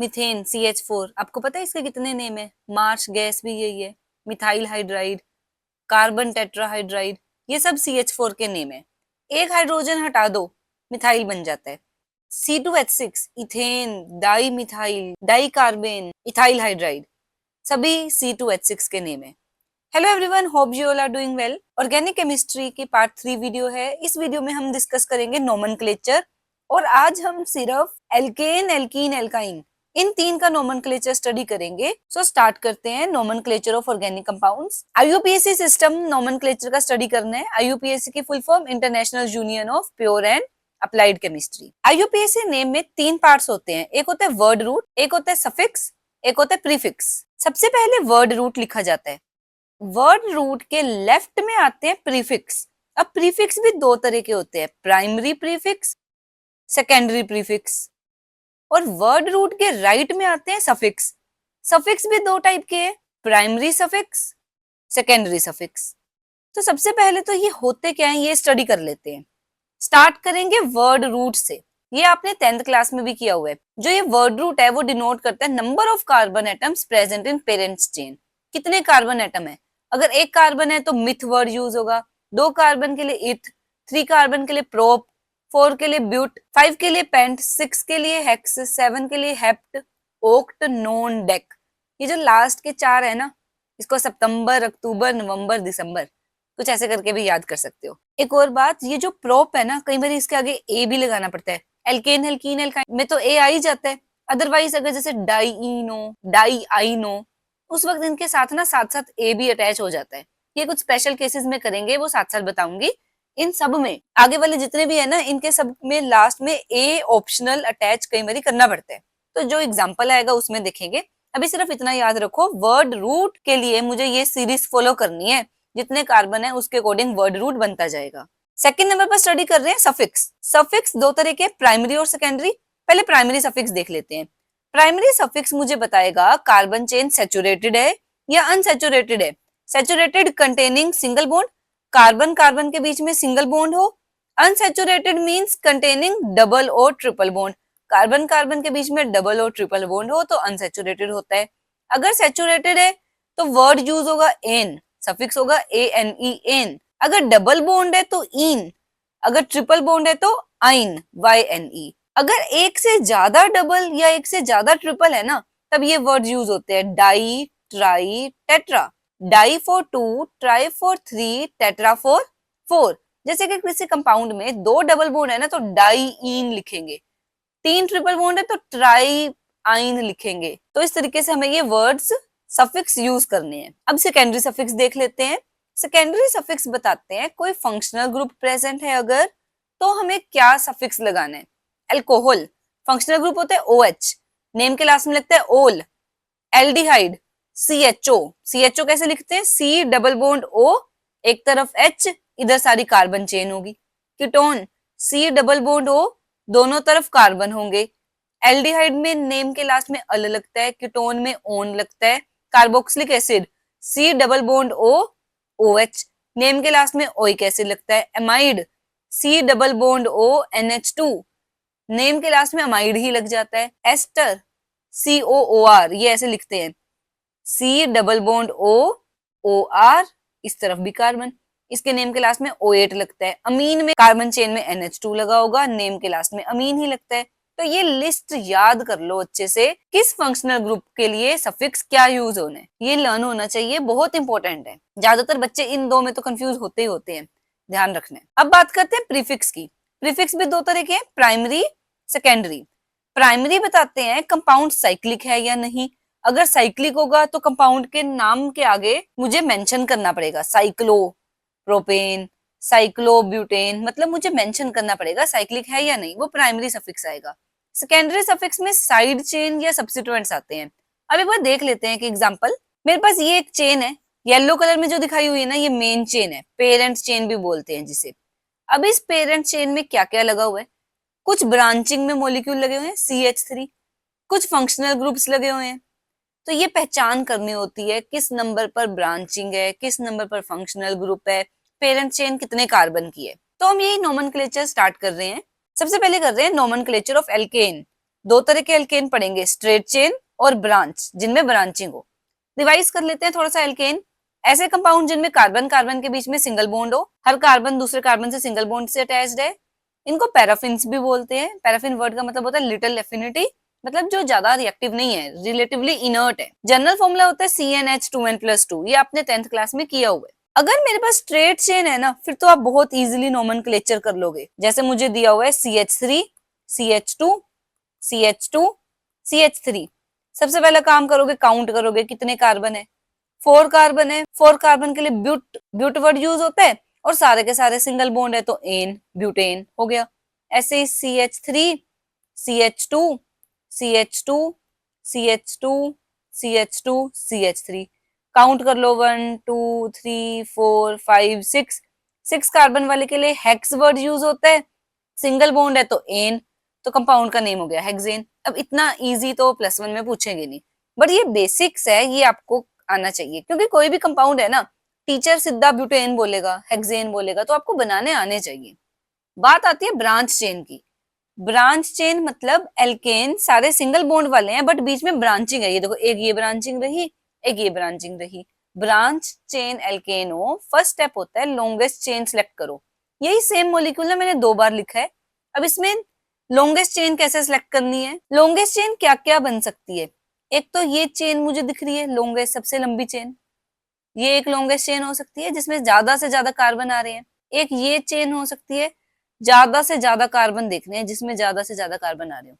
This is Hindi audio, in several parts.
मीथेन CH4, आपको पता है इसके कितने नेम है? मार्च गैस भी यही है, मिथाइल हाइड्राइड, कार्बन टेट्राहाइड्राइड, ये सब CH4 के नेम है। एक हाइड्रोजन हटा दो, मिथाइल बन जाता है। C2H6 ethane, di methyl, di carbon, ethyl hydride, सभी C2H6 के नेम है। Hello everyone, hope you all are doing well. Organic chemistry की पार्ट 3 वीडियो है। इस वीडियो में हम डिस्कस करेंगे नोमेनक्लेचर, और आज हम सिर्फ एल्केन, एल्कीन, एल्काइन, इन तीन का नोमेनक्लेचर स्टडी करेंगे। सो स्टार्ट करते हैं nomenclature of organic compounds. IUPAC system nomenclature का स्टडी करना है। IUPAC की full form international union of pure and applied chemistry. IUPAC name में तीन पार्ट्स होते हैं, एक होता है वर्ड रूट, एक होता है सफिक्स, एक होता है प्रीफिक्स। सबसे पहले वर्ड रूट लिखा जाता है। वर्ड रूट के लेफ्ट में आते हैं प्रीफिक्स। अब प्रीफिक्स भी दो तरह के होते हैं, प्राइमरी प्रीफिक्स, सेकेंडरी प्रीफिक्स। और वर्ड रूट के राइट में आते हैं सफिक्स। सफिक्स भी दो टाइप के हैं, प्राइमरी सफिक्स, सेकेंडरी सफिक्स। तो सबसे पहले तो ये होते क्या हैं, ये स्टडी कर लेते हैं। स्टार्ट करेंगे वर्ड रूट से। ये आपने 10th क्लास में भी किया हुआ है। जो ये वर्ड रूट है वो डिनोट करता है number of carbon atoms present in parents chain. कितने कार्बन एटम है? अगर एक कार्बन है तो मिथ वर्ड यूज होगा, 2 कार्बन के लिए इथ, 3 कार्बन के लिए प्रोप, 4 के लिए ब्यूट, 5 के लिए पेंट, 6 के लिए हेक्स, 7 के लिए हेप्ट, ओक्ट, नोन, डेक। ये जो लास्ट के 4 है ना, इसको सितंबर, अक्टूबर, नवंबर, दिसंबर, कुछ ऐसे करके भी याद कर सकते हो। एक और बात, ये जो प्रोप है ना, कई बार इसके आगे ए भी लगाना पड़ता है। एल्केन, एल्कीन, एल्काइन में तो ए आ ही जाता है। अदरवाइज अगर जैसे डाइईनो, डाइआइनो, उस वक्त इनके साथ ना साथ साथ ए भी अटैच हो जाता है। ये कुछ स्पेशल केसेस में करेंगे, वो साथ साथ बताऊंगी। इन सब में आगे वाले जितने भी है ना, इनके सब में लास्ट में ए ऑप्शनल अटैच कई बार करना पड़ता है। तो जो एग्जाम्पल आएगा उसमें देखेंगे। अभी सिर्फ इतना याद रखो, वर्ड रूट के लिए मुझे ये सीरीज फॉलो करनी है। जितने कार्बन है उसके अकॉर्डिंग वर्ड रूट बनता जाएगा। सेकंड नंबर पर स्टडी कर रहे हैं सफिक्स। सफिक्स दो तरह के, प्राइमरी और सेकेंडरी। पहले प्राइमरी सफिक्स देख लेते हैं। प्राइमरी सफिक्स मुझे बताएगा कार्बन चेन सैचुरेटेड है या अनसैचुरेटेड है। Saturated containing single bond, carbon carbon के बीच में सिंगल बॉन्ड हो। अनसैचुरेटेड मींस कंटेनिंग डबल और ट्रिपल बॉन्ड, कार्बन कार्बन के बीच में डबल और ट्रिपल बॉन्ड हो तो अनसैचुरेटेड होता है। अगर सैचुरेटेड है तो वर्ड यूज होगा एन, सफिक्स होगा ANE, एन। अगर डबल बॉन्ड है तो इन, अगर ट्रिपल बॉन्ड है तो आइन, YNE। अगर एक से ज्यादा डबल या एक से ज्यादा ट्रिपल है ना, तब ये वर्ड यूज होते हैं di, tri, tetra. Di for 2, tri for 3, tetra for 4। जैसे कि किसी कंपाउंड में 2 डबल बॉन्ड है ना तो डाईइन लिखेंगे, 3 ट्रिपल बॉन्ड है तो ट्राई आइन लिखेंगे। तो इस तरीके से हमें ये वर्ड्स सफिक्स यूज करने हैं। अब सेकेंडरी सफिक्स देख लेते हैं। सेकेंडरी सफिक्स बताते हैं कोई फंक्शनल ग्रुप प्रेजेंट है अगर, तो हमें क्या सफिक्स लगाना है। अल्कोहल फंक्शनल ग्रुप होता है OH, नेम के लास्ट में लगता है ओल। एल्डिहाइड CHO, CHO कैसे लिखते हैं? C डबल बॉन्ड O, एक तरफ H, इधर सारी कार्बन चेन होगी। Ketone C double bond O, दोनों तरफ कार्बन होंगे। एल्डिहाइड में नेम के लास्ट में अल लगता है, कीटोन में ओन लगता है। Carboxylic acid C double bond O, OH, name के लास्ट में ओइक एसिड लगता है। Amide C double bond O, NH2, name के लास्ट में अमाइड ही लग जाता है। एस्टर COOR, ये ऐसे लिखते हैं, C double bond O, OR, इस तरफ भी कार्बन, इसके नेम के लास्ट में O8 लगता है। अमीन में कार्बन चेन में NH2 लगा होगा, नेम के लास्ट में अमीन ही लगता है। तो ये लिस्ट याद कर लो अच्छे से, किस फंक्शनल ग्रुप के लिए सफिक्स क्या यूज होने, ये लर्न होना चाहिए, बहुत इंपॉर्टेंट है। ज्यादातर बच्चे इन दो में तो कंफ्यूज होते ही होते हैं, ध्यान रखना है। अब बात करते हैं प्रीफिक्स की। प्रीफिक्स भी दो तरह के हैं, प्राइमरी, सेकेंडरी। प्राइमरी बताते हैं कंपाउंड साइक्लिक है या नहीं। अगर साइक्लिक होगा तो कंपाउंड के नाम के आगे मुझे मेंशन करना पड़ेगा, साइक्लो प्रोपेन, साइक्लोब्यूटेन, मतलब मुझे मेंशन करना पड़ेगा साइक्लिक है या नहीं, वो प्राइमरी सफिक्स आएगा। सेकेंडरी सफिक्स में साइड चेन या सब्स्टिट्यूएंट्स आते हैं। अब एक बार देख लेते हैं कि एग्जांपल। मेरे पास ये एक चेन है, येलो कलर में जो दिखाई हुई है ना, ये मेन चेन है, पेरेंट चेन भी बोलते हैं जिसे। अब इस पेरेंट चेन में क्या क्या लगा हुआ है? कुछ ब्रांचिंग में मॉलिक्यूल लगे हुए हैं CH3, कुछ फंक्शनल ग्रुप्स लगे हुए हैं। तो ये पहचान करनी होती है किस नंबर पर ब्रांचिंग है, किस नंबर पर फंक्शनल ग्रुप है, पेरेंट चेन कितने कार्बन की है। तो हम यही नोमेनक्लेचर स्टार्ट कर रहे हैं। सबसे पहले कर रहे हैं नोमेनक्लेचर ऑफ एल्केन। दो तरह के एल्केन पढ़ेंगे, स्ट्रेट चेन और ब्रांच, जिनमें ब्रांचिंग हो। रिवाइज कर लेते हैं थोड़ा सा। एल्केन ऐसे कंपाउंड जिनमें कार्बन कार्बन के बीच में सिंगल बॉन्ड हो, हर कार्बन दूसरे कार्बन से सिंगल बॉन्ड से अटैच्ड है। इनको पैराफिन्स भी बोलते हैं। पैराफिन वर्ड का मतलब होता है लिटिल एफिनिटी, मतलब जो ज्यादा रिएक्टिव नहीं है, रिलेटिवली इनर्ट है। जनरल फॉर्मूला होता है CnH2n+2, ये आपने 10th क्लास में किया हुआ है। अगर मेरे पास स्ट्रेट चेन है ना, फिर तो आप बहुत इजीली नोमेनक्लेचर कर लोगे। जैसे मुझे दिया हुआ है CH3, CH2, CH2, CH3। सबसे पहला काम करोगे, काउंट करोगे कितने कार्बन है। 4 कार्बन है। 4 कार्बन के लिए ब्यूट वर्ड यूज होता है, और सारे के सारे सिंगल बॉन्ड है तो एन, ब्यूटेन हो गया। ऐसे ही CH3, CH2, CH2, CH2, CH2, CH3। Count कर लो, 1 2 3 4 5 6। 6 कार्बन वाले के लिए हेक्स वर्ड यूज होता है, सिंगल बॉन्ड है तो एन, तो कंपाउंड का नेम हो गया हेक्सेन। अब इतना इजी तो +1 में पूछेंगे नहीं, बट ये बेसिक्स है, ये आपको आना चाहिए, क्योंकि कोई भी कंपाउंड है ना, टीचर सीधा ब्यूटेन बोलेगा, हेक्सेन बोलेगा, तो आपको बनाने आने चाहिए। बात आती है ब्रांच चेन की। ब्रांच चेन मतलब एल्केन सारे सिंगल बॉन्ड वाले हैं, बट बीच में ब्रांचिंग है। ये देखो, एक ये ब्रांचिंग रही, एक ये ब्रांचिंग रही। ब्रांच चेन एल्केन हो, फर्स्ट स्टेप होता है लॉन्गेस्ट चेन सेलेक्ट करो। यही सेम मॉलिक्यूल ना मैंने 2 बार लिखा है। अब इसमें लॉन्गेस्ट चेन कैसे सिलेक्ट करनी है। लॉन्गेस्ट चेन क्या क्या बन सकती है। एक तो ये चेन मुझे दिख रही है, लॉन्गेस्ट सबसे लंबी चेन, ये एक लॉन्गेस्ट चेन हो सकती है जिसमें ज्यादा से ज्यादा कार्बन आ रहे हैं। एक ये चेन हो सकती है, ज्यादा से ज्यादा कार्बन देखने हैं जिसमें ज्यादा से ज्यादा कार्बन आ रहे हो।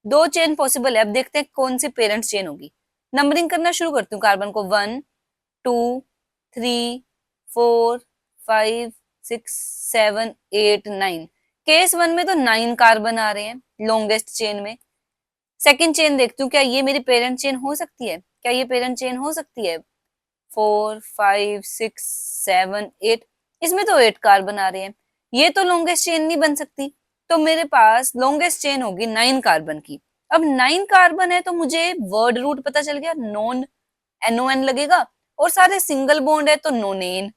2 चेन पॉसिबल है। अब देखते हैं कौन सी पेरेंट चेन होगी। नंबरिंग करना शुरू करती हूँ कार्बन को, 1 2 3 4 5 6 7 8 9। केस 1 में तो 9 कार्बन आ रहे हैं लॉन्गेस्ट चेन में। सेकंड चेन देखती हूँ, क्या ये मेरी पेरेंट चेन हो सकती है, क्या ये पेरेंट चेन हो सकती है। 4 5 6 7 8, इसमें तो 8 कार्बन आ रहे हैं। ये तो लॉन्गेस्ट चेन नहीं बन सकती, तो मेरे पास लॉन्गेस्ट चेन होगी 9 कार्बन की। अब 9 कार्बन है तो मुझे वर्ड रूट पता चल गया, नॉन, NON लगेगा, और सारे सिंगल बॉन्ड है तो नोनेन।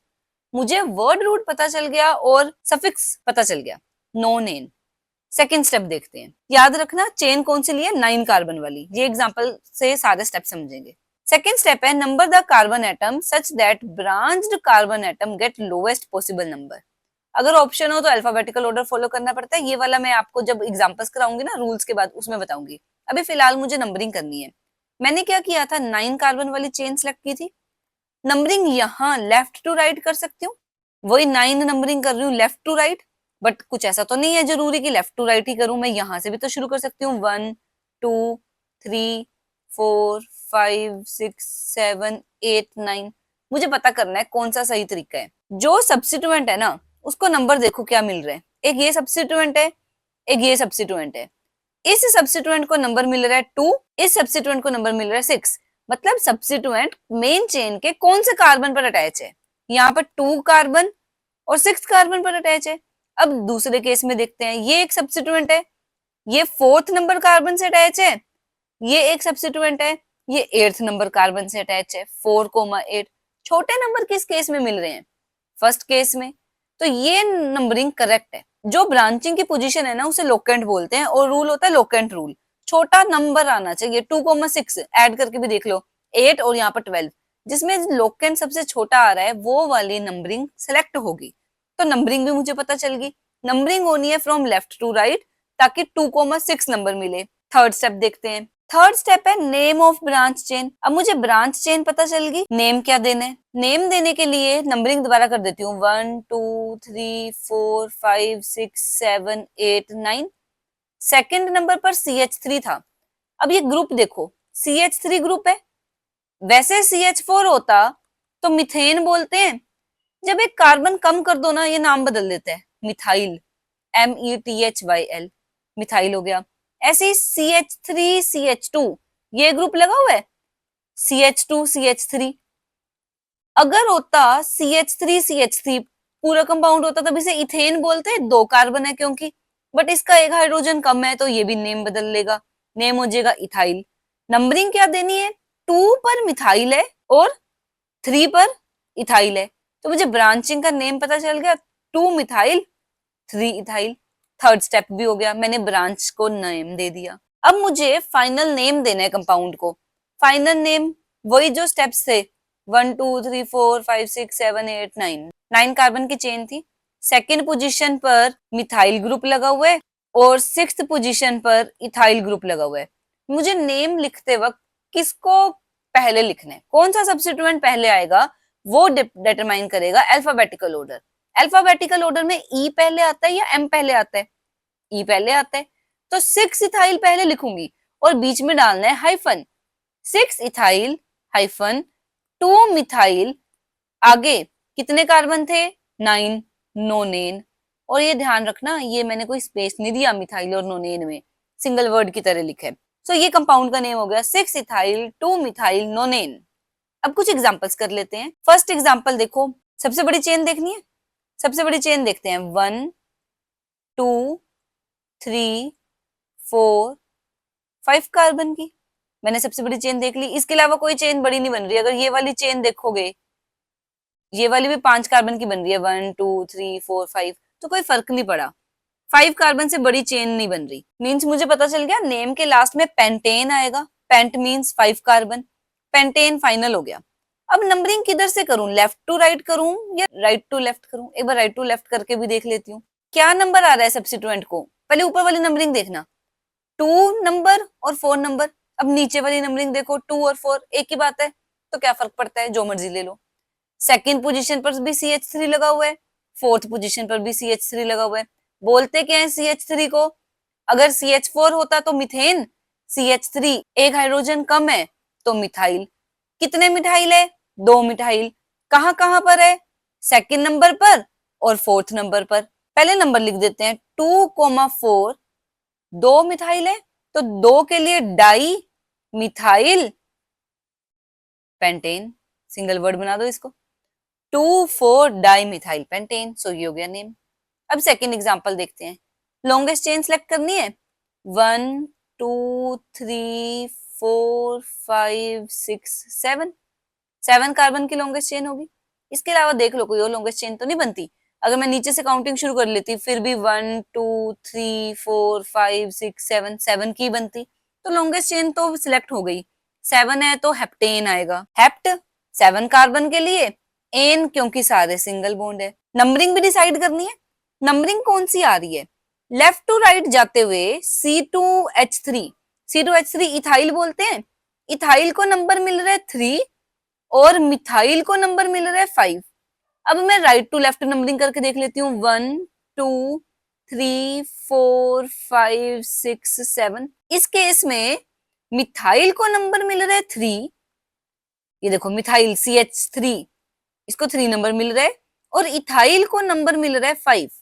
मुझे वर्ड रूट पता चल गया और सफिक्स पता चल गया, नोनेन। सेकेंड स्टेप देखते हैं। याद रखना चेन कौन सी ली है, 9 कार्बन वाली। ये एग्जांपल से सारे स्टेप समझेंगे। सेकेंड स्टेप है number the carbon atom such that branched carbon atom get lowest possible number. अगर ऑप्शन हो तो अल्फाबेटिकल ऑर्डर फॉलो करना पड़ता है, ये वाला मैं आपको जब एग्जांपल्स कराऊंगी ना रूल्स के बाद उसमें बताऊंगी। अभी फिलहाल मुझे नंबरिंग करनी है। मैंने क्या किया था, 9 कार्बन वाली चेन सेलेक्ट की थी। नंबरिंग यहाँ लेफ्ट टू राइट कर सकती हूँ, वही 9 नंबरिंग कर रही हूँ लेफ्ट टू राइट, बट कुछ ऐसा तो नहीं है जरूरी कि लेफ्ट टू राइट ही करूं, मैं यहाँ से भी तो शुरू कर सकती हूँ। 1 2 3 4 5 6 7 8 9। मुझे पता करना है कौन सा सही तरीका है। जो सब्स्टिट्यूएंट है ना, उसको नंबर देखो क्या मिल रहे हैं। एक ये सब्स्टिट्यूएंट है, एक ये सब्स्टिट्यूएंट है। इस सब्स्टिट्यूएंट को नंबर मिल रहा है 2, इस सब्स्टिट्यूएंट को नंबर मिल रहा है 6। मतलब सब्स्टिट्यूएंट मेन चेन के कौन से कार्बन पर अटैच है। यहाँ पर 2 कार्बन और 6 कार्बन पर अटैच है। अब दूसरे केस में देखते हैं, ये एक सब्स्टिट्यूएंट है, ये 4th नंबर कार्बन से अटैच है। ये एक सब्स्टिट्यूएंट है, ये 8th नंबर कार्बन से अटैच है। 4,8 छोटे नंबर किस केस में मिल रहे हैं, फर्स्ट केस में। तो ये नंबरिंग करेक्ट है। जो ब्रांचिंग की पोजीशन है ना, उसे लोकेंट बोलते हैं, और रूल होता है लोकेंट रूल। छोटा नंबर आना चाहिए। 2,6 ऐड करके भी देख लो, 8 और यहाँ पर 12, जिसमें लोकेंट सबसे छोटा आ रहा है वो वाली नंबरिंग सेलेक्ट होगी। तो नंबरिंग भी मुझे पता चल गई। नंबरिंग होनी है फ्रॉम लेफ्ट टू राइट, ताकि 2,6 नंबर मिले। थर्ड स्टेप देखते हैं। थर्ड स्टेप है नेम ऑफ ब्रांच चेन। अब मुझे ब्रांच चेन पता चल गई, नेम क्या देना है। नेम देने के लिए नंबरिंग दोबारा कर देती हूँ, 1 2 3 4 5 6 7 8 9। सेकंड नंबर पर CH3 था। अब ये ग्रुप देखो, CH3 ग्रुप है। वैसे CH4 होता तो मिथेन बोलते हैं। जब एक कार्बन कम कर दो ना, ये नाम बदल देता है, मिथाइल, METHYL, मिथाइल हो गया। ऐसे ही CH3CH2, ये ग्रुप लगा हुआ है, CH2CH3। अगर होता CH3CH3 पूरा कंपाउंड होता तब इसे इथेन बोलते हैं, 2 कार्बन है क्योंकि, बट इसका एक हाइड्रोजन कम है तो ये भी नेम बदल लेगा, नेम हो जाएगा इथाइल। नंबरिंग क्या देनी है, 2 पर मिथाइल है और 3 पर इथाइल है, तो मुझे ब्रांचिंग का नेम पता चल गया, 2 मिथाइल 3 इथाइल। थर्ड स्टेप भी हो गया, मैंने ब्रांच को नेम दे दिया। अब मुझे फाइनल नेम देना है कंपाउंड को। फाइनल नेम वही जो स्टेप्स थे, 1 2 3 4 5 6 7 8 9, 9 कार्बन की चेन थी। सेकेंड पोजीशन पर मिथाइल ग्रुप लगा हुआ है और सिक्स्थ पोजीशन पर इथाइल ग्रुप लगा हुआ है। मुझे नेम लिखते वक्त किसको पहले लिखना है, कौन सा सब्स्टिट्यूएंट पहले आएगा, वो डिटरमाइन करेगा अल्फाबेटिकल ऑर्डर। अल्फाबेटिकल ऑर्डर में ई पहले आता है या एम पहले आता है? ई पहले आता है, तो 6 इथाइल पहले लिखूंगी और बीच में डालना है हाइफन। 6 इथाइल हाइफन 2 मिथाइल, आगे कितने कार्बन थे? 9, नोनेन। और ये ध्यान रखना, ये मैंने कोई स्पेस नहीं दिया मिथाइल और नोनेन में, सिंगल वर्ड की तरह लिखा है। सो ये कंपाउंड का नेम हो गया 6 इथाइल 2 मिथाइल नोनेन। अब कुछ एग्जांपल्स कर लेते हैं। फर्स्ट एग्जांपल देखो, सबसे बड़ी चेन देखनी है, सबसे बड़ी चेन देखते हैं। 1 2 3 4 5 कार्बन की मैंने सबसे बड़ी चेन देख ली। इसके अलावा कोई चेन बड़ी नहीं बन रही। अगर ये वाली चेन देखोगे, ये वाली भी 5 कार्बन की बन रही है, 1 2 3 4 5, तो कोई फर्क नहीं पड़ा। 5 कार्बन से बड़ी चेन नहीं बन रही। मीन्स मुझे पता चल गया नेम के लास्ट में पेंटेन आएगा। Pent means 5 carbon, pentane final हो गया। अब नंबरिंग किधर से करूं, लेफ्ट टू राइट करूं या राइट टू लेफ्ट करूं? एक बार राइट टू लेफ्ट करके भी देख लेती हूँ। क्या नंबर आ रहा है सब्स्टिट्यूएंट को, पहले ऊपर वाली नंबरिंग देखना, 2 नंबर और 4 नंबर। अब नीचे वाली नंबरिंग देखो, 2 और 4 एक ही बात है, तो क्या फर्क पड़ता है, जो मर्जी ले लो। सेकंड पोजीशन पर भी CH3 लगा हुआ है, फोर्थ पोजीशन पर भी CH3 लगा हुआ है। बोलते क्या है CH3 को? अगर CH4 होता तो मिथेन, CH3 एक हाइड्रोजन कम है तो मिथाइल। कितने मिथाइल है? 2 मिथाइल। कहां कहां पर है? सेकंड नंबर पर और फोर्थ नंबर पर। पहले नंबर लिख देते हैं, 2,4, 2 मिथाइल है तो 2 के लिए di methyl pentane, single word बना दो इसको, 2,4 डाई मिथाइल पेंटेन। सो ये हो गया नेम। अब सेकेंड एग्जांपल देखते हैं। लॉन्गेस्ट चेन सेलेक्ट करनी है, 1 2 3 4 5 6 7, 7 कार्बन की लॉन्गेस्ट चेन होगी। इसके अलावा देख लो कोई और लॉन्गेस्ट चेन तो नहीं बनती। अगर मैं नीचे से काउंटिंग शुरू कर लेती फिर भी 1 2 3 4 5 6 7, 7 की बनती, तो लॉन्गेस्ट चेन तो सिलेक्ट हो गई। 7 है तो हेप्टेन आएगा। हेप्ट 7 कार्बन के लिए, एन क्योंकि सारे सिंगल बॉन्ड है। नंबरिंग भी डिसाइड करनी है, नंबरिंग कौन सी आ रही है? लेफ्ट टू राइट जाते हुए C2H3, C2H3 इथाइल बोलते हैं, इथाइल को नंबर मिल रहा है 3 और मिथाइल को नंबर मिल रहा है 5। अब मैं राइट टू लेफ्ट नंबरिंग करके देख लेती हूँ, 1 2 3 4 5 6 7। इस केस में मिथाइल को नंबर मिल रहा है 3, ये देखो मिथाइल CH3, इसको 3 नंबर मिल रहा है और इथाइल को नंबर मिल रहा है 5।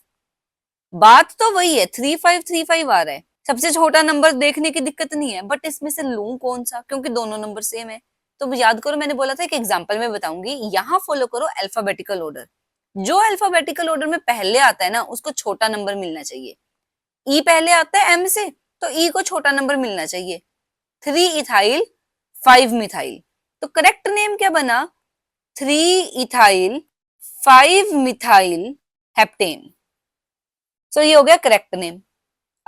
बात तो वही है, 3535 आ रहा है। सबसे छोटा नंबर देखने की दिक्कत नहीं है, बट इसमें से लूं कौन सा, क्योंकि दोनों नंबर सेम है। तो याद करो, मैंने बोला था एक एग्जांपल में बताऊंगी, यहाँ फॉलो करो अल्फाबेटिकल ऑर्डर। जो अल्फाबेटिकल ऑर्डर में पहले आता है ना, उसको छोटा नंबर मिलना चाहिए। ई पहले आता है एम से, तो ई को छोटा नंबर मिलना चाहिए। 3 इथाइल 5 मिथाइल, तो करेक्ट नेम क्या बना? 3 इथाइल 5 मिथाइल हेप्टेन। सो ये हो गया करेक्ट नेम।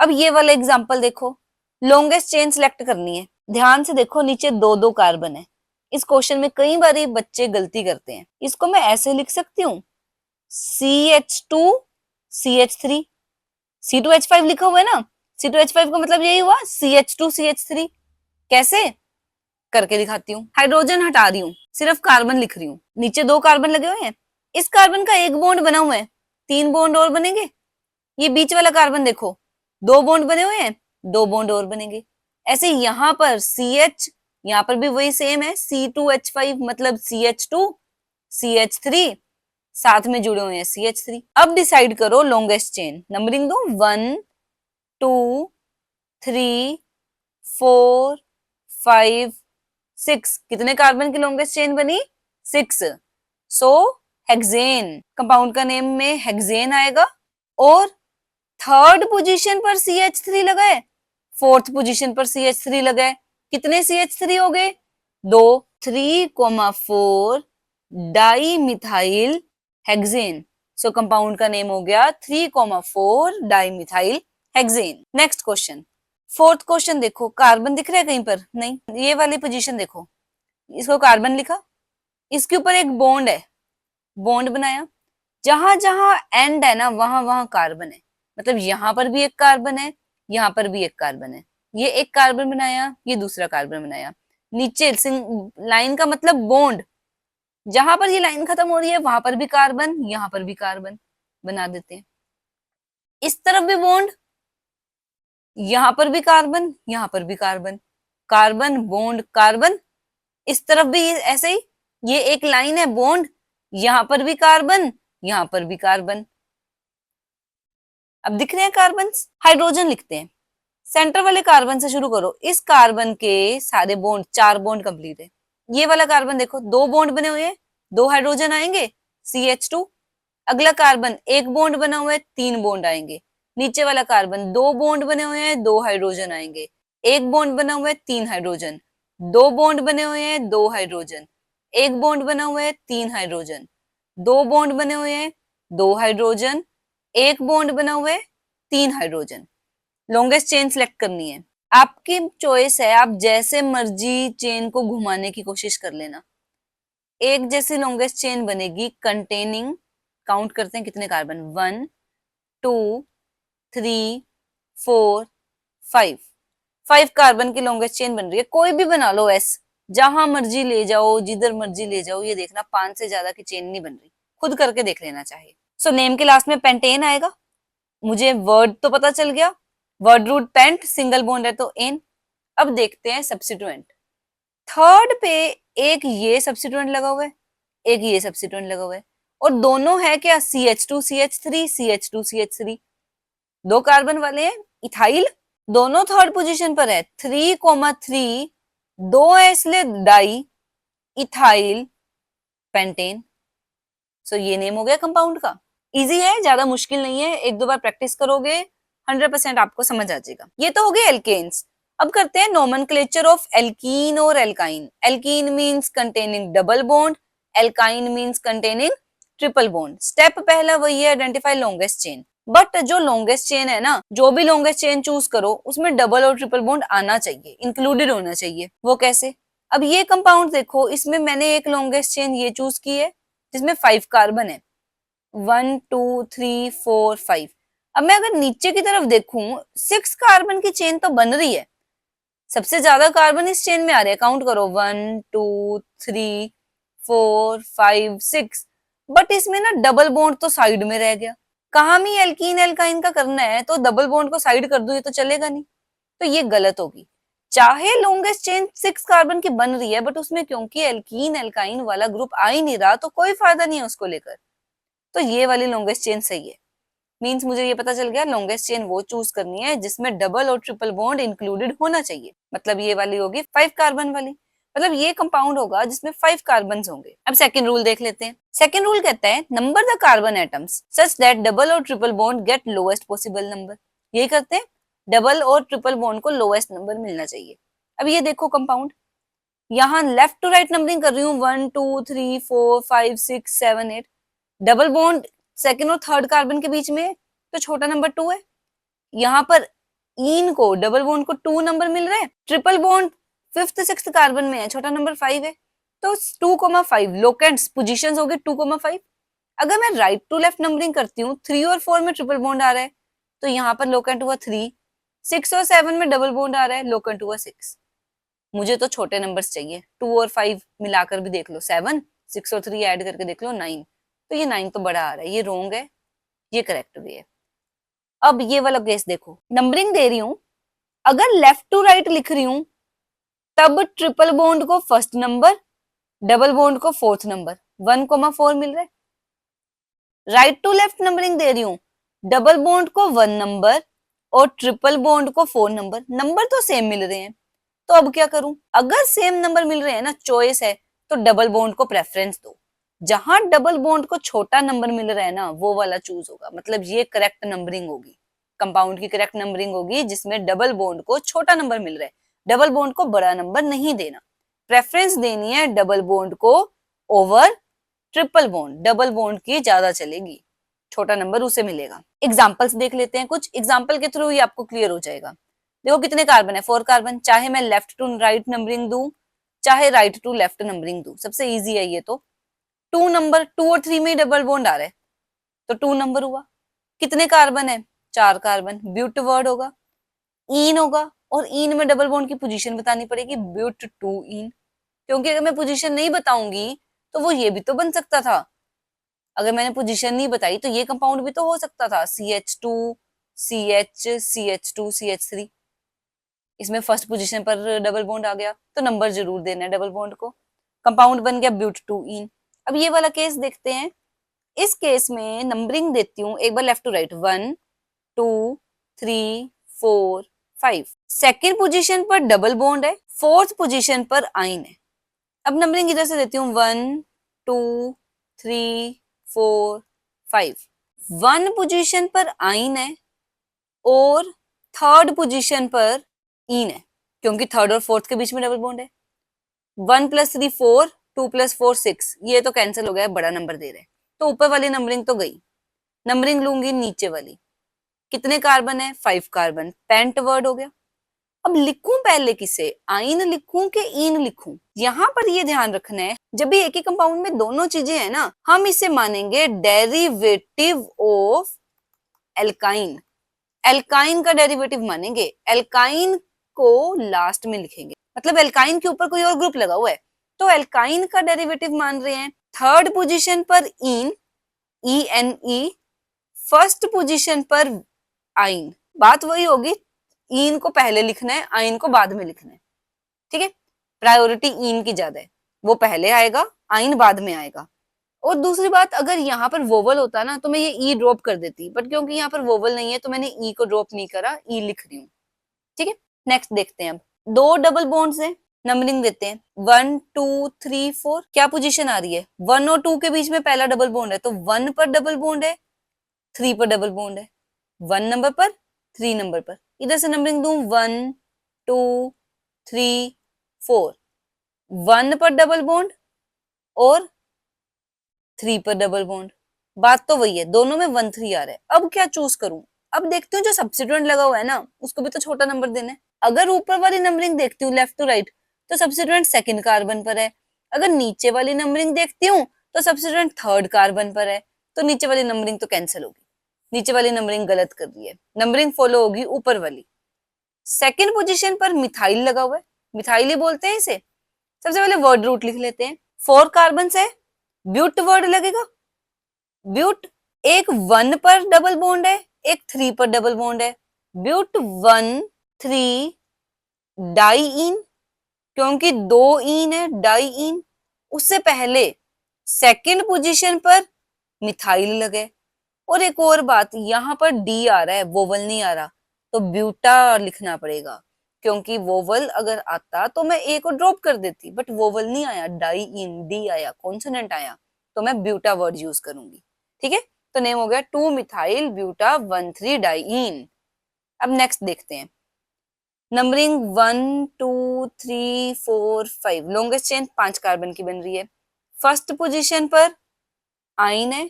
अब ये वाला एग्जांपल देखो, लॉन्गेस्ट चेन सिलेक्ट करनी है। ध्यान से देखो, नीचे 2-2 कार्बन है। इस क्वेश्चन में कई बार बच्चे गलती करते हैं। इसको मैं ऐसे लिख सकती हूँ, CH2 CH3, C2H5 लिखा हुआ है ना, C2H5 का मतलब यही हुआ CH2 CH3। कैसे करके दिखाती हूँ, हाइड्रोजन हटा रही हूँ, सिर्फ कार्बन लिख रही हूँ। नीचे 2 कार्बन लगे हुए हैं, इस कार्बन का एक बॉन्ड बना हुआ है, 3 बॉन्ड और बनेंगे। ये बीच वाला कार्बन देखो, 2 बॉन्ड बने हुए हैं, 2 बॉन्ड और बनेंगे। ऐसे यहाँ पर CH, यहाँ पर भी वही सेम है, C2H5 मतलब CH2 CH3, साथ में जुड़े हुए हैं CH3। अब डिसाइड करो लॉन्गेस्ट चेन, नंबरिंग दो, 1 2 3 4 5 6। कितने कार्बन की लॉन्गेस्ट चेन बनी? 6। सो हेक्सेन, कंपाउंड का नेम में हेक्सेन आएगा। और थर्ड पोजीशन पर CH3 लगा है, फोर्थ पोजीशन पर CH3 लगा है। कितने CH3 हो गए? 2। 3,4 डाई मिथाइल हेक्सेन। सो कंपाउंड का नेम हो गया 3,4 di methyl hexane. Next question, fourth question देखो, कार्बन दिख रहा है कहीं पर? नहीं। ये वाली पोजीशन देखो, इसको कार्बन लिखा, इसके ऊपर एक बॉन्ड है, बॉन्ड बनाया, जहां जहां एंड है ना वहां वहां कार्बन है, मतलब यहां पर भी एक कार्बन है, यहां पर भी एक कार्बन है। ये एक कार्बन बनाया, ये दूसरा कार्बन बनाया। नीचे लाइन का मतलब बॉन्ड, जहां पर ये लाइन खत्म हो रही है वहां पर भी कार्बन, यहां पर भी कार्बन बना देते हैं। इस तरफ भी बॉन्ड, यहां पर भी कार्बन, यहां पर भी कार्बन, कार्बन बॉन्ड कार्बन। इस तरफ भी ऐसे ही, ये एक लाइन है बॉन्ड, यहां पर भी कार्बन, यहां पर भी कार्बन। अब दिख रहे हैं कार्बन। हाइड्रोजन लिखते हैं, सेंटर वाले कार्बन से शुरू करो। इस कार्बन के सारे बॉन्ड, 4 बॉन्ड कंप्लीट है। ये वाला कार्बन देखो, 2 बॉन्ड बने हुए हैं, 2 हाइड्रोजन आएंगे, CH2। अगला कार्बन एक बॉन्ड बना हुआ है, 3 बॉन्ड आएंगे। नीचे वाला कार्बन 2 बॉन्ड बने हुए हैं, 2 हाइड्रोजन आएंगे। एक बॉन्ड बना हुआ है, 3 हाइड्रोजन। 2 बॉन्ड बने हुए हैं, 2 हाइड्रोजन। एक बॉन्ड बना हुआ है, 3 हाइड्रोजन। 2 बॉन्ड बने हुए हैं, 2 हाइड्रोजन। एक बॉन्ड बना हुआ है, 3 हाइड्रोजन। लॉन्गेस्ट चेन सिलेक्ट करनी है, आपकी चॉइस है, आप जैसे मर्जी चेन को घुमाने की कोशिश कर लेना। एक जैसी लॉन्गेस्ट चेन बनेगी कंटेनिंग, काउंट करते हैं कितने कार्बन, 1 2 3 4 5, 5 कार्बन की लॉन्गेस्ट चेन बन रही है। कोई भी बना लो एस, जहां मर्जी ले जाओ, जिधर मर्जी ले जाओ, ये देखना 5 से ज्यादा की चेन नहीं बन रही, खुद करके देख लेना चाहिए। सो नेम के लास्ट में पेंटेन आएगा। मुझे वर्ड तो पता चल गया, word root pent, single bond है तो एन। अब देखते हैं सब्स्टिट्यूएंट। थर्ड पे एक ये सब्स्टिट्यूएंट लगा हुआ है, एक ये सब्स्टिट्यूएंट लगा हुआ है, और दोनों है क्या, CH2 CH3 CH2 CH3। 2 carbon वाले हैं, इथाइल। दोनों थर्ड पोजीशन पर है, 3,3, 2 है इसलिए डाई इथाइल पेंटेन। सो ये नेम हो गया कंपाउंड का। इजी है, ज्यादा मुश्किल नहीं है, 1-2 बार प्रैक्टिस करोगे 100% आपको समझ आ जाएगा। ये तो हो गए एल्केन्स। अब करते हैं नोमेनक्लेचर ऑफ एल्कीन और alkyne. Alkene means containing double bond, alkyne means containing triple bond. Step पहला वही है, आइडेंटिफाई लॉन्गेस्ट चेन। बट जो लॉन्गेस्ट चेन है ना, जो भी लॉन्गेस्ट चेन चूज करो उसमें डबल और ट्रिपल बॉन्ड आना चाहिए, इंक्लूडेड होना चाहिए। वो कैसे? अब ये कंपाउंड देखो, इसमें मैंने एक लॉन्गेस्ट चेन ये चूज की है जिसमें 5 कार्बन है, 1 2 3 4 5। अब मैं अगर नीचे की तरफ देखूं, 6 कार्बन की चेन तो बन रही है, सबसे ज्यादा कार्बन इस चेन में आ रहे हैं, काउंट करो 1 2 3 4 5 6। बट इसमें ना डबल बॉन्ड तो साइड में रह गया। कहा भी एल्कीन एल्काइन का करना है तो डबल बॉन्ड को साइड कर दो, ये तो चलेगा नहीं, तो ये गलत होगी। चाहे लॉन्गेस्ट चेन 6 कार्बन की बन रही है, बट उसमें क्योंकि एल्कीन एल्काइन वाला ग्रुप आ ही नहीं रहा, तो कोई फायदा नहीं है उसको लेकर। तो ये वाली लॉन्गेस्ट चेन सही है। मींस मुझे ये पता चल गया लॉन्गेस्ट चेन वो चूज करनी है जिसमें डबल और ट्रिपल बॉन्ड इंक्लूडेड होना चाहिए। मतलब ये वाली होगी 5 कार्बन वाली, मतलब ये कंपाउंड होगा जिसमें 5 कार्बन होंगे। अब सेकंड रूल देख लेते हैं। सेकंड रूल कहता है number the carbon atoms such that double और triple bond get lowest possible number. यही करते हैं, डबल और ट्रिपल बॉन्ड को लोएस्ट नंबर मिलना चाहिए। अब ये देखो कंपाउंड, यहाँ लेफ्ट टू राइट नंबरिंग कर रही हूँ, 1 2 3 4 5 6 7 8। डबल बॉन्ड सेकंड और थर्ड कार्बन के बीच में, तो छोटा नंबर 2 है। यहाँ पर इन को डबल बॉन्ड को 2 नंबर मिल रहे हैं, triple bond 5th 6th carbon में है, छोटा नंबर 5 है, तो 2,5 लोकेंट्स पोजीशंस हो गए 2,5। अगर मैं राइट टू लेफ्ट नंबरिंग करती हूँ, 3 और 4 में ट्रिपल बॉन्ड आ रहा है, तो यहाँ पर लोकेंट हुआ 3, 6 और 7 में डबल बॉन्ड आ रहा है, लोकेंट हुआ 6। मुझे तो छोटे नंबर्स चाहिए, 2 और 5 मिलाकर भी देख लो, 7, 6 और 3 ऐड करके देख लो 9। तो ये 9 तो बड़ा आ रहा है, ये रॉन्ग है, ये करेक्ट भी है। अब ये वाला केस देखो, नंबरिंग दे रही हूं, अगर लेफ्ट टू राइट लिख रही हूं तब ट्रिपल बॉन्ड को फर्स्ट नंबर, डबल बॉन्ड को फोर्थ नंबर, 1,4 मिल रहा है। राइट टू लेफ्ट नंबरिंग दे रही हूं, डबल बॉन्ड को 1 नंबर और ट्रिपल बॉन्ड को 4 नंबर, नंबर तो सेम मिल रहे हैं। तो अब क्या करूं? अगर सेम नंबर मिल रहे हैं ना, चॉइस है, तो डबल बॉन्ड को प्रेफरेंस दो। जहां डबल बॉन्ड को छोटा नंबर मिल रहा है ना, वो वाला चूज होगा, मतलब ये करेक्ट नंबरिंग होगी, कंपाउंड की करेक्ट नंबरिंग होगी जिसमें डबल बॉन्ड को छोटा नंबर मिल रहा है, डबल बॉन्ड को बड़ा नंबर नहीं देना, प्रेफरेंस देनी है डबल बॉन्ड को over triple bond. Double bond की ज्यादा चलेगी, छोटा नंबर उसे मिलेगा। एग्जाम्पल्स देख लेते हैं कुछ, एग्जाम्पल के थ्रू ही आपको क्लियर हो जाएगा। देखो कितने कार्बन है, 4 कार्बन। चाहे मैं लेफ्ट टू राइट नंबरिंग दूं, चाहे राइट टू लेफ्ट नंबरिंग दूं, सबसे इजी है ये तो। 2 नंबर, 2 और 3 में डबल बॉन्ड आ रहा है तो 2 नंबर हुआ। कितने कार्बन है, 4 कार्बन, ब्यूट वर्ड होगा, ईन होगा, और ईन में डबल बॉन्ड की पोजीशन बतानी पड़ेगी, ब्यूट टू ईन। क्योंकि अगर मैं पोजीशन नहीं बताऊंगी तो वो ये भी तो बन सकता था। अगर मैंने पोजीशन नहीं बताई तो ये कंपाउंड भी तो हो सकता था, CH2 CH CH2 CH3। इसमें फर्स्ट पोजीशन पर डबल बॉन्ड आ गया तो नंबर जरूर देना है डबल बॉन्ड को। कंपाउंड बन गया ब्यूट टू ईन। अब ये वाला केस देखते हैं। इस केस में नंबरिंग देती हूँ एक बार left to right, 1 2 3 4 5। Second position पर डबल बॉन्ड है, फोर्थ पोजीशन पर आइन है। अब नंबरिंग इधर से देती हूँ, 1 2 3 4 5। 1 पोजीशन पर आइन है और थर्ड पोजीशन पर ईन है, क्योंकि थर्ड और फोर्थ के बीच में डबल बॉन्ड है। 1 + 3 4, 2 + 4 6, ये तो कैंसिल हो गया, बड़ा नंबर दे रहे हैं तो ऊपर वाली नंबरिंग तो गई। नंबरिंग लूंगी नीचे वाली। कितने कार्बन है, 5 कार्बन, पेंट वर्ड हो गया। अब लिखूं पहले किसे, आइन लिखूं कि ईन लिखूं? यहाँ पर ये ध्यान रखना है, जब भी एक ही कंपाउंड में दोनों चीजें हैं ना, हम इसे मानेंगे डेरिवेटिव ऑफ एल्काइन। एल्काइन का डेरिवेटिव मानेंगे, एल्काइन को लास्ट में लिखेंगे, मतलब एल्काइन के ऊपर कोई और ग्रुप लगा हुआ है तो एल्काइन का डेरिवेटिव मान रहे हैं। थर्ड पोजीशन पर ईन, ENE, फर्स्ट पोजीशन पर आइन। बात वही होगी, ईन को पहले लिखना है, आइन को बाद में लिखना है, ठीक है। प्रायोरिटी ईन की ज्यादा है, वो पहले आएगा, आइन बाद में आएगा। और दूसरी बात, अगर यहाँ पर वोवल होता ना तो मैं ये ई ड्रॉप कर देती, बट क्योंकि यहाँ पर वोवल नहीं है तो मैंने ई को ड्रॉप नहीं करा, ई लिख रही हूँ, ठीक है। नेक्स्ट देखते हैं। अब दो डबल बॉन्ड्स हैं, नंबरिंग देते हैं, 1 2 3 4। क्या पोजीशन आ रही है, 1 और 2 के बीच में पहला डबल बॉन्ड है तो 1 पर डबल बॉन्ड है, 3 पर डबल बॉन्ड है, 1 नंबर पर, 3 नंबर पर। इधर से नंबरिंग दूं, 1 2 3 4। 1 पर डबल बॉन्ड और 3 पर डबल बॉन्ड। बात तो वही है, दोनों में 1 3 आ रहा है। अब क्या चूज करूं? अब देखती हूँ जो सब्स्टिट्यूएंट लगा हुआ है ना उसको भी तो छोटा नंबर देना है। अगर ऊपर वाली नंबरिंग देखती हूँ लेफ्ट टू राइट तो सब्स्टिट्यूएंट सेकंड कार्बन पर है। अगर नीचे वाली नंबरिंग देखती हूँ तो सब्स्टिट्यूएंट थर्ड कार्बन पर है, तो नीचे वाली नंबरिंग तो कैंसिल होगी, नीचे वाली नंबरिंग गलत कर दी है, नंबरिंग फॉलो होगी ऊपर वाली। सेकंड पोजीशन पर मिथाइल लगा हुआ है, मिथाइल ही बोलते हैं इसे। सबसे पहले वर्ड रूट लिख लेते हैं, 4 कार्बन से ब्यूट वर्ड लगेगा, ब्यूट। एक 1 पर डबल बॉन्ड है, एक 3 पर डबल बॉन्ड है, ब्यूट 1 3 डाईइन, क्योंकि 2 ईन है, डाईइन। उससे पहले सेकंड पोजीशन पर मिथाइल लगे। और एक और बात, यहाँ पर डी आ रहा है, वोवल नहीं आ रहा, तो ब्यूटा लिखना पड़ेगा, क्योंकि वोवल अगर आता तो मैं ए को ड्रॉप कर देती, बट वोवल नहीं आया, डाई इन, डी आया, कॉन्सोनेंट आया, तो मैं ब्यूटा वर्ड यूज करूंगी, ठीक है। तो नेम हो गया 2 मिथाइल ब्यूटा 1 3 डाईइन। अब नेक्स्ट देखते हैं, नंबरिंग 1 2 3 4 5। लॉन्गेस्ट चेन 5 कार्बन की बन रही है। फर्स्ट पोजीशन पर आइन है,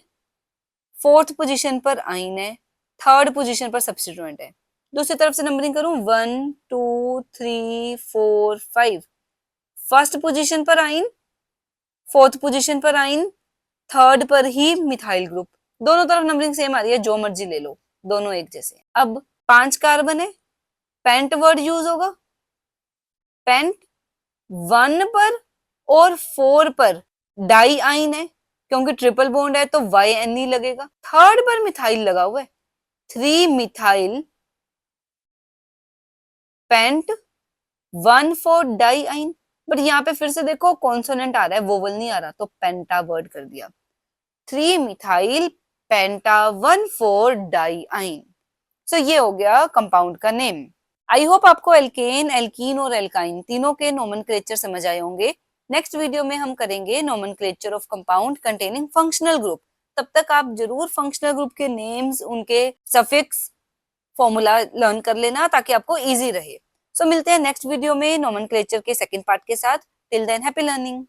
फोर्थ पोजीशन पर आइन है, थर्ड पोजीशन पर सब्स्टिट्यूएंट है। दूसरी तरफ से नंबरिंग करूं, 1 2 3 4 5। फर्स्ट पोजीशन पर आइन, फोर्थ पोजीशन पर आइन, थर्ड पर ही मिथाइल ग्रुप। दोनों तरफ नंबरिंग सेम आ रही है, जो मर्जी ले लो, दोनों एक जैसे। अब 5 कार्बन है, पेंट वर्ड यूज होगा, पेंट। 1 पर और 4 पर डाई आइन है, क्योंकि ट्रिपल बॉन्ड है तो YNE लगेगा। थर्ड पर मिथाइल लगा हुआ है, 3 मिथाइल पेंट 1 4 डाई आइन। बट यहाँ पे फिर से देखो कॉन्सोनेंट आ रहा है, वोवल नहीं आ रहा, तो पेंटा वर्ड कर दिया, 3 मिथाइल पेंटा 1 4 डाई आइन। सो ये हो गया कंपाउंड का नेम। आई होप आपको एल्केन, एल्कीन और एल्काइन तीनों के नोमेनक्लेचर समझ आए होंगे। नेक्स्ट वीडियो में हम करेंगे nomenclature of compound containing functional group. तब तक आप जरूर फंक्शनल ग्रुप के नेम्स, उनके सफिक्स, फॉर्मूला लर्न कर लेना ताकि आपको इजी रहे। सो मिलते हैं नेक्स्ट वीडियो में नोमेनक्लेचर के सेकंड पार्ट के साथ। Till than happy learning.